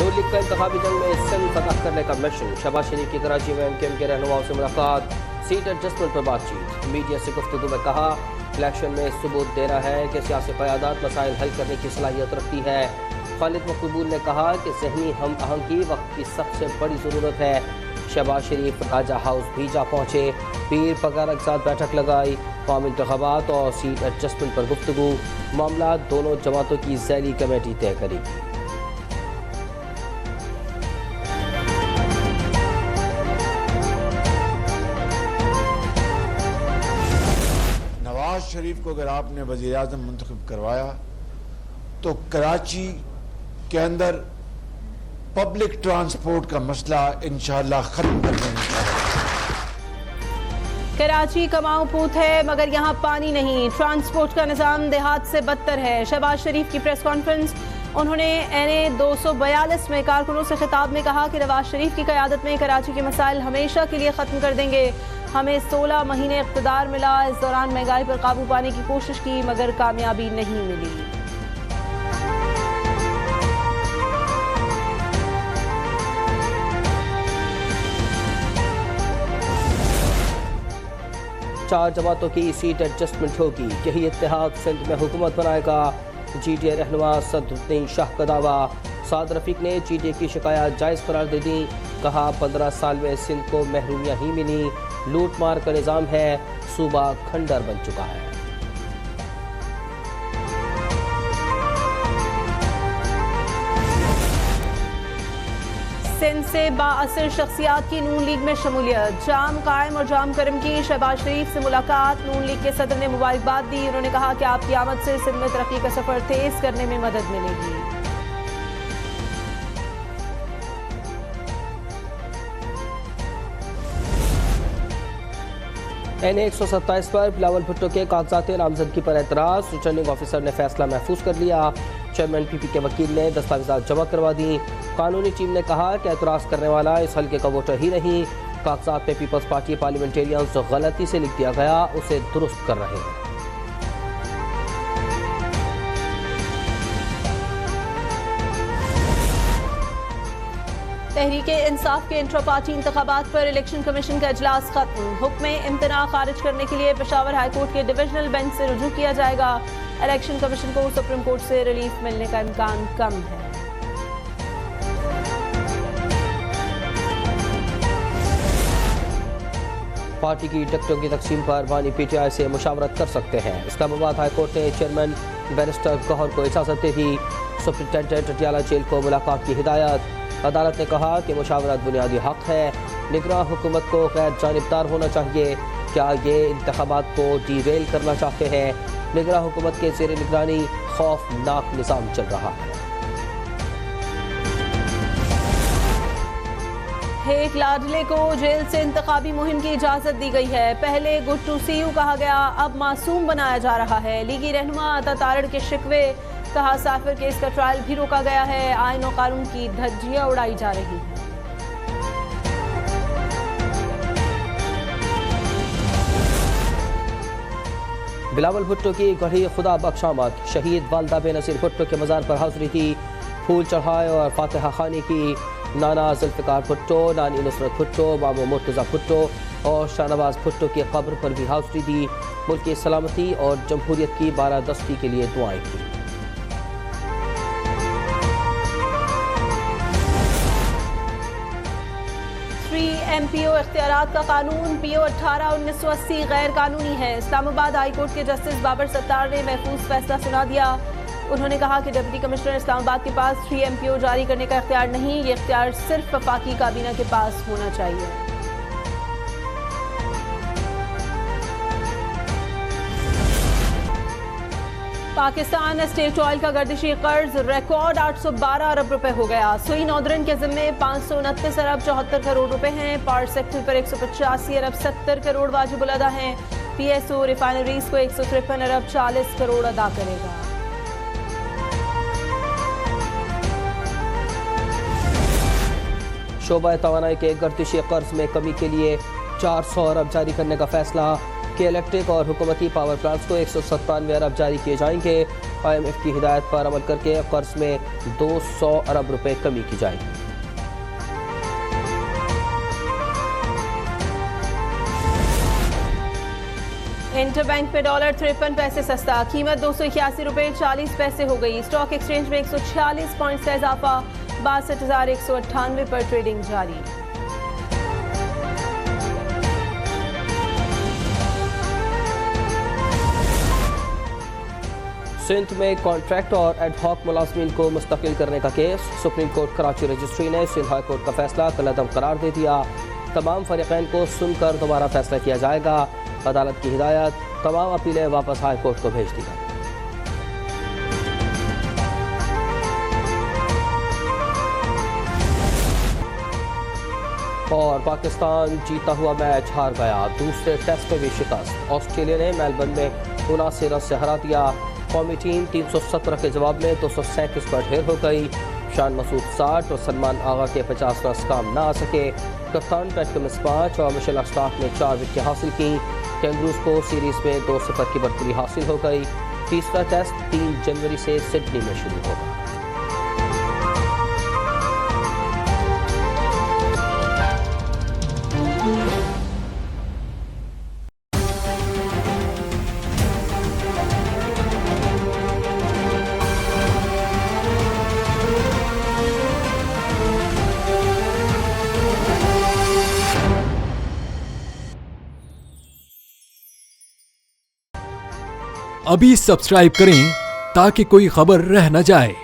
नून league का इंतखाबी जंग में सिंध फतह करने का मिशन। शहबाज शरीफ की कराची में एमकेएम के रहनुमाओं से मुलाकात, सीट एडजस्टमेंट पर बातचीत। मीडिया से गुफ्तगू में कहा, इलेक्शन में सबूत देना है कि सियासी क़यादत मसाइल हल करने की सलाहियत रखती है। खालिद मकबूल ने कहा कि ज़हनी हम आहंगी वक्त की सबसे बड़ी ज़रूरत है। शहबाज शरीफ राजा हाउस भी जा पहुँचे, पीर पगारा के साथ बैठक लगाई। कौमी इंतखाबात और सीट एडजस्टमेंट पर गुफ्तगू, मामला दोनों जमातों की ज़ैली कमेटी तय करेगी। नवाज शरीफ को अगर आपने वज़ीर आज़म मुंतखब करवाया तो कराची के अंदर पब्लिक ट्रांसपोर्ट का मसला इंशाअल्लाह खत्म कर देना चाहिए। कराची कमाऊ पूत है मगर यहाँ पानी नहीं, ट्रांसपोर्ट का निज़ाम देहात से बदतर है। शहबाज शरीफ की प्रेस कॉन्फ्रेंस। उन्होंने NA 242 में कारकुनों से खिताब में कहा कि नवाज शरीफ की क़यादत में कराची के मसाइल हमेशा के लिए ख़त्म कर देंगे। हमें 16 महीने इक़्तिदार मिला, इस दौरान महंगाई पर काबू पाने की कोशिश की मगर कामयाबी नहीं मिली। चार जमातों की सीट एडजस्टमेंट होगी, यही इत्तेहाद सिंध में हुकूमत बनाएगा। GTA रहनुमा सदरुद्दीन शाह का दावा। साद रफीक ने GTA की शिकायत जायज़ करार दे दी। कहा, 15 साल में सिंध को महरूमियाँ ही मिली, लूट मार का निज़ाम है, सूबा खंडर बन चुका है। सिंध से बाअसर शख्सियात की नून लीग में शमूलियत। जाम कायम और जाम करम की शहबाज शरीफ से मुलाकात। नून लीग के सदर ने मुबारकबाद दी। उन्होंने कहा कि आपकी आमद से सिंध में तरक्की का सफर तेज करने में मदद मिलेगी। NA 127 पर बिलावल भुट्टो के कागजात नामजदगी पर एतराज़। रिटर्निंग ऑफिसर ने फैसला महफूज कर लिया। चेयरमैन PP के वकील ने दस्तावेजात जमा करवा दी। कानूनी टीम ने कहा कि एतराज़ करने वाला इस हल्के का वोटर ही नहीं, कागजात में पीपल्स पार्टी पार्लियामेंटेरियंस जो गलती से लिख दिया गया उसे दुरुस्त कर रहे हैं। तहरीके इंसाफ के इंट्रा पार्टी इंतखाबात पर इलेक्शन कमीशन का इजलास खत्म। हुक्म इम्तना खारिज करने के लिए पेशावर हाईकोर्ट के डिविजनल बेंच से रुजू किया जाएगा। इलेक्शन कमीशन को सुप्रीम कोर्ट से रिलीफ मिलने का इम्कान कम है। पार्टी की टिकटों की तकसीम पर बानी PTI से मुशावरत कर सकते हैं। इस्लामाबाद हाईकोर्ट ने चेयरमैन बैरिस्टर गौहर को इजाज़त दे दी। सुप्रिंटेंडेंट पटियाला जेल को मुलाकात की हिदायत। अदालत ने कहा कि मुशावरत बुनियादी हक है, निगरान हुकूमत को गैर जानिबदार होना चाहिए। क्या ये इंतखाबात को डीरेल करना चाहते हैं? निगरान हुकूमत के ज़ेर निगरानी खौफनाक निज़ाम चल रहा है। हेक लाडले को जेल से इंतखाबी मुहिम की इजाज़त दी गई है। पहले गुड टू सी यू कहा गया, अब मासूम बनाया जा रहा है। लीगी रहनुमा अता तारड़ के शिकवे। कहा, साफिर केस का ट्रायल भी रोका गया है। आईन और कानून की धज्जियां उड़ाई जा रही हैं। बिलावल भुट्टो की गढ़ी खुदा बख्शामद। शहीद वालदा बेनज़ीर भुट्टो के मज़ार पर हाज़री की, फूल चढ़ाए और फातिहा खानी की। नाना जुल्फ़िकार भुट्टो, नानी नुसरत भुट्टो, मामू मुर्तज़ा भुट्टो और शाहनवाज भुट्टो की कब्र पर भी हाज़री दी। मुल्क की सलामती और जमहूरियत की बारादस्ती के लिए दुआएं की। MPO इख्तियारात का कानून PO 18/1980 गैर कानूनी है। इस्लामाबाद हाईकोर्ट के जस्टिस बाबर सत्तार ने महफूज फैसला सुना दिया। उन्होंने कहा कि डिप्टी कमिश्नर इस्लामाबाद के पास 3 MPO जारी करने का इख्तियार नहीं, ये इख्तियार सिर्फ वफाकी काबीना के पास होना चाहिए। पाकिस्तान स्टेट ऑयल का गर्दिशी कर्ज रिकॉर्ड 812 अरब रुपए हो गया। सुई नौदरन के जिम्मे 529 अरब 74 करोड़ रुपए हैं। पावर सेक्टर पर 185 अरब 70 करोड़ वाजिब अदा हैं। PSO रिफाइनरीज को 153 अरब 40 करोड़ अदा करेगा। शोबा तवानाई के गर्दिशी कर्ज में कमी के लिए 400 अरब जारी करने का फैसला। कि इलेक्ट्रिक और हुकूमती पावर प्लांट्स को 197 अरब जारी किए जाएंगे। IMF की हिदायत पर अमल करके कर्ज में 200 अरब रुपए कमी की जाएगी। इंटरबैंक पे डॉलर 53 पैसे सस्ता, कीमत 281 रुपए 40 पैसे हो गई। स्टॉक एक्सचेंज में 146 पॉइंट्स का इजाफा, 62,198 पर ट्रेडिंग जारी। सिंध में कॉन्ट्रैक्ट और एडहॉक मुलाजमीन को मुस्तकिल करने का case, supreme court Karachi registry ने सिंध हाई कोर्ट का फैसला कलअदम करार दे दिया। तमाम फरीकैन को सुनकर दोबारा फैसला किया जाएगा। अदालत की हिदायत, तमाम अपीलें वापस हाई कोर्ट को भेज दी गई। और पाकिस्तान जीता हुआ मैच हार गया, दूसरे टेस्ट में भी शिकस्त। ऑस्ट्रेलिया ने मेलबर्न में 79 रन से हरा दिया। कौमी टीम 317 के जवाब में 237 पर ढेर हो गई। शान मसूद 60 और सलमान आगा के 50 रन काम न आ सके। कप्तान पैट कमिंस 5 और मिशेल स्टार्क ने 4 विकेटें हासिल की। कैंगरूज को सीरीज में 2-0 की बढ़तरी हासिल हो गई। तीसरा टेस्ट 3 जनवरी से सिडनी में शुरू होगा। अभी सब्सक्राइब करें ताकि कोई खबर रह न जाए।